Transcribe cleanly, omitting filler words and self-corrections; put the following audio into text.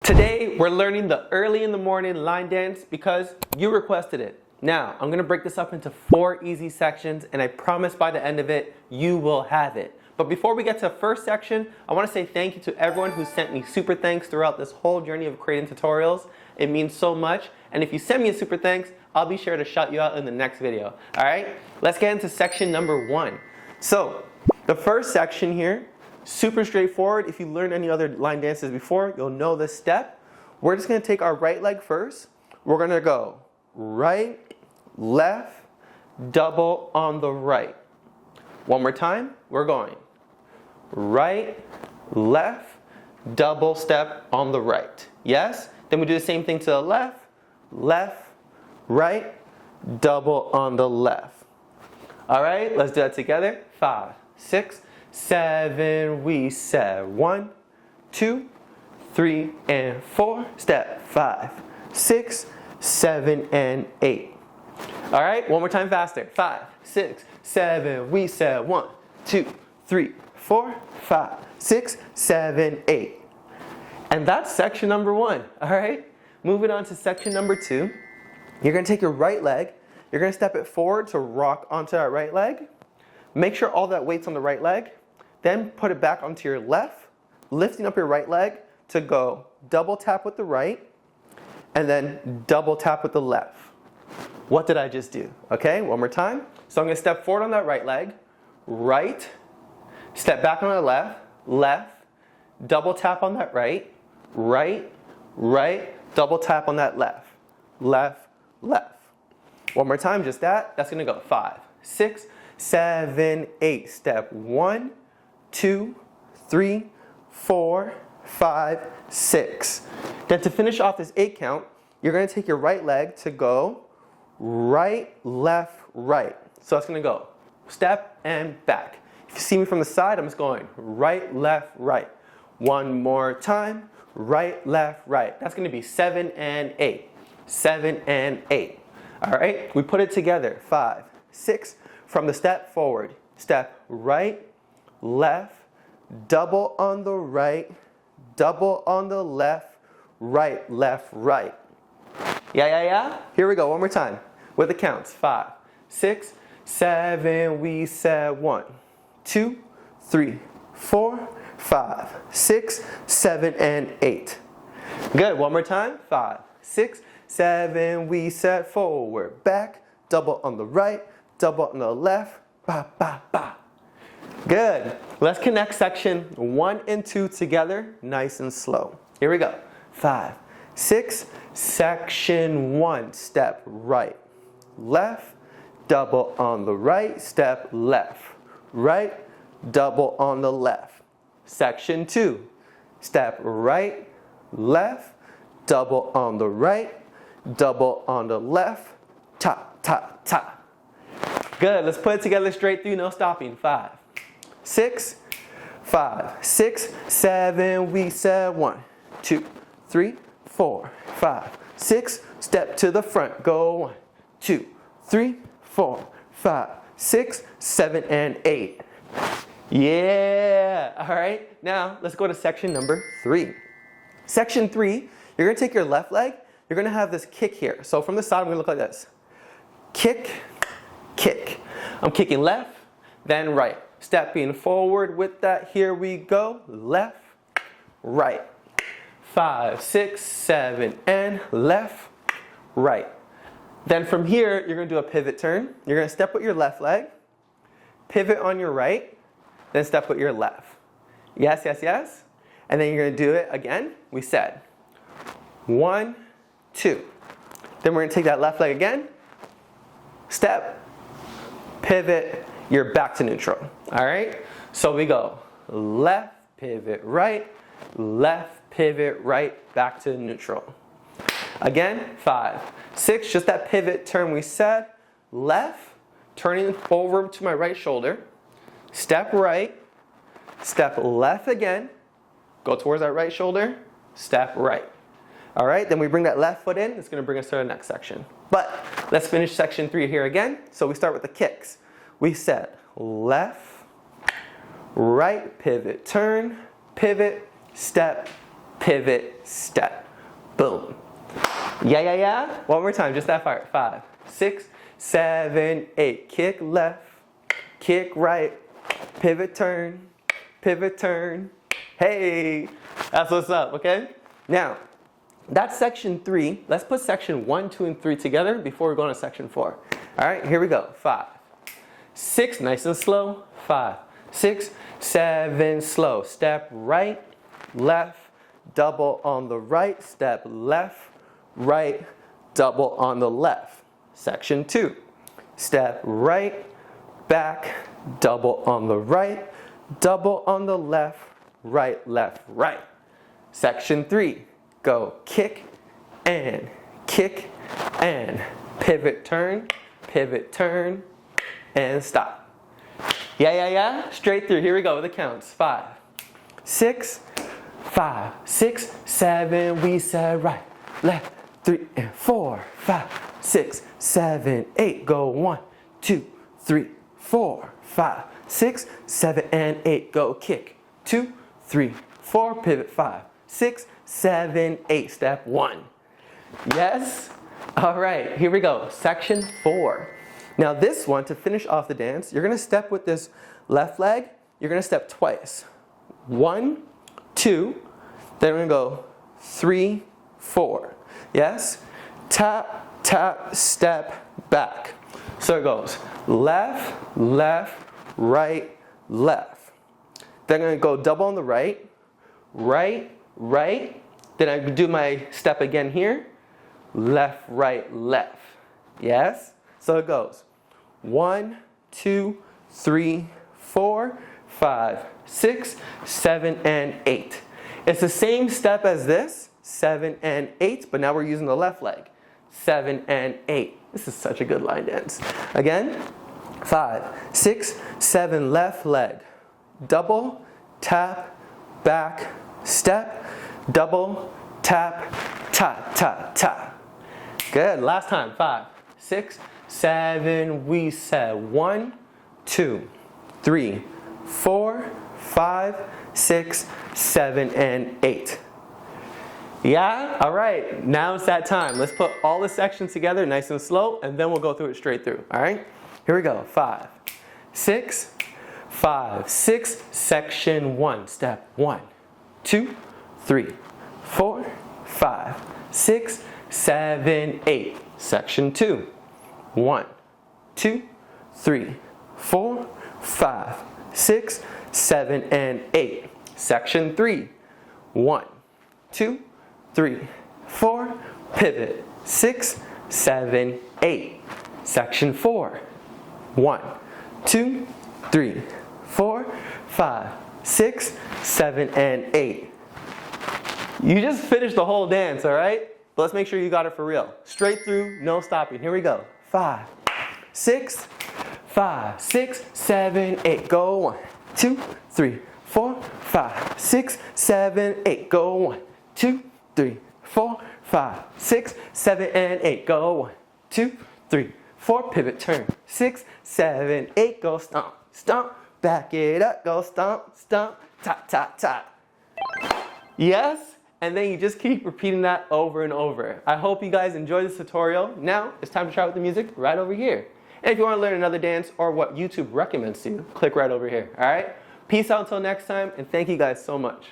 Today, we're learning the early in the morning line dance because you requested it. Now, I'm gonna break this up into 4 easy sections, and I promise by the end of it, you will have it. But before we get to the first section, I wanna say thank you to everyone who sent me super thanks throughout this whole journey of creating tutorials. It means so much, and if you send me a super thanks, I'll be sure to shout you out in the next video. All right, let's get into section number 1. So, the first section here, super straightforward. If you learned any other line dances before, you'll know this step. We're just gonna take our right leg first. We're gonna go right, left, double on the right. One more time, we're going right, left, double step on the right. Yes? Then we do the same thing to the left, left, right, double on the left. All right, let's do that together. 5, 6, 7, we said 1, 2, 3, and 4. Step 5, 6, 7, and 8. All right, one more time faster. 5, 6, 7, we said 1, 2, 3, 4, 5, 6, 7, 8. And that's section number 1. All right, moving on to section number 2. You're gonna take your right leg. You're gonna step it forward to rock onto that right leg. Make sure all that weight's on the right leg. Then put it back onto your left, lifting up your right leg to go double tap with the right, and then double tap with the left. What did I just do? Okay, one more time. So I'm gonna step forward on that right leg, right, step back on the left, left, double tap on that right, right, right, double tap on that left, left, left. One more time, just that. That's gonna go 5, 6, 7, 8. Step 1, 2, 3, 4, 5, 6. Then to finish off this 8 count, you're gonna take your right leg to go right, left, right. So it's gonna go step and back. If you see me from the side, I'm just going right, left, right. One more time, right, left, right. That's gonna be 7 and 8. 7 and 8. All right, we put it together. 5, 6, from the step forward. Step right, left, double on the right, double on the left, right, left, right. Yeah? Here we go, one more time. With the counts. 5, 6, 7, we said 1, 2, 3, 4, 5, 6, 7, and 8. Good, one more time. 5, 6, 7, we said forward, back, double on the right, double on the left, ba, ba, ba. Good. Let's connect section 1 and 2 together, nice and slow. Here we go. 5, 6, section 1, step right, left, double on the right, step left, right, double on the left. Section 2, step right, left, double on the right, double on the left, ta, ta, ta. Good, let's put it together straight through, no stopping. 5, 6, 7, we said 1, 2, 3, 4, 5, 6, step to the front, go 1, 2, 3, 4, 5, 6, 7, and 8. Yeah, all right, now let's go to section number 3. Section 3, you're gonna take your left leg, you're gonna have this kick here. So from the side, I'm gonna look like this. Kick, kick. I'm kicking left, then right. Stepping forward with that, here we go. Left, right. 5, 6, 7, and left, right. Then from here, you're gonna do a pivot turn. You're gonna step with your left leg, pivot on your right, then step with your left. Yes. And then you're gonna do it again. We said 1, 2. Then we're gonna take that left leg again, step, pivot, you're back to neutral. All right? So we go left, pivot right, left, pivot right, back to neutral. Again, 5, 6, just that pivot turn we said, left, turning over to my right shoulder, step right, step left again, go towards that right shoulder, step right. All right, then we bring that left foot in. It's gonna bring us to the next section. But let's finish section 3 here again. So we start with the kicks. We said left, right, pivot, turn, pivot, step, pivot, step. Boom. Yeah. One more time, just that far. 5, 6, 7, 8. Kick left, kick right, pivot, turn, pivot, turn. Hey, that's what's up, okay? Now, that's section 3. Let's put section 1, 2, and 3 together before we go on to section 4. All right, here we go. 5, 6, nice and slow. 5, 6, 7, slow. Step right, left, double on the right. Step left, right, double on the left. Section 2. Step right, back, double on the right, double on the left, right, left, right. Section 3. Go kick and pivot, turn, and stop. Yeah. Straight through. Here we go with the counts. 5, 6, 5, 6, 7. We said right, left, 3, and 4, 5, 6, 7, 8. Go 1, 2, 3, 4, 5, 6, 7, and 8. Go kick. 2, 3, 4. Pivot. 5, 6, 7, 8. Step 1. Yes? All right, here we go. Section 4. Now this one, to finish off the dance, you're going to step with this left leg. You're going to step twice. 1, 2. Then we're going to go 3, 4. Yes? Tap, tap, step, back. So it goes left, right, left. Then I'm going to go double on the right, right. Then I do my step again here. Left, right, left. Yes? So it goes 1, 2, 3, 4, 5, 6, 7, and 8. It's the same step as this, 7 and 8, but now we're using the left leg. 7 and 8. This is such a good line dance. Again, 5, 6, 7, left leg. Double, tap, back, step, double, tap, ta. Good. Last time. 5, 6, 7. We said 1, 2, 3, 4, 5, 6, 7, and 8. Yeah? All right. Now it's that time. Let's put all the sections together nice and slow, and then we'll go through it straight through. All right? Here we go. 5, 6, 5, 6. Section 1. Step 1, 2, 3, 4, 5, 6, 7, 8. Section 2. 1, 2, 3, 4, 5, 6, 7, and 8. Section 3. 1, 2, 3, 4, pivot. 6, 7, 8. Section 4. 1, 2, 3, 4, 5, 6, 7, and 8. You just finished the whole dance, all right? But let's make sure you got it for real. Straight through, no stopping. Here we go. 5, 6, 5, 6, 7, 8. Go 1, 2, 3, 4, 5, 6, 7, 8. Go 1, 2, 3, 4, 5, 6, 7, and 8. Go 1, 2, 3, 4. Pivot, turn. 6, 7, 8. Go stomp, stomp. Back it up. Go stomp, stomp. Ta. Yes? And then you just keep repeating that over and over. I hope you guys enjoyed this tutorial. Now, it's time to try with the music right over here. And if you want to learn another dance or what YouTube recommends to you, click right over here, all right? Peace out until next time, and thank you guys so much.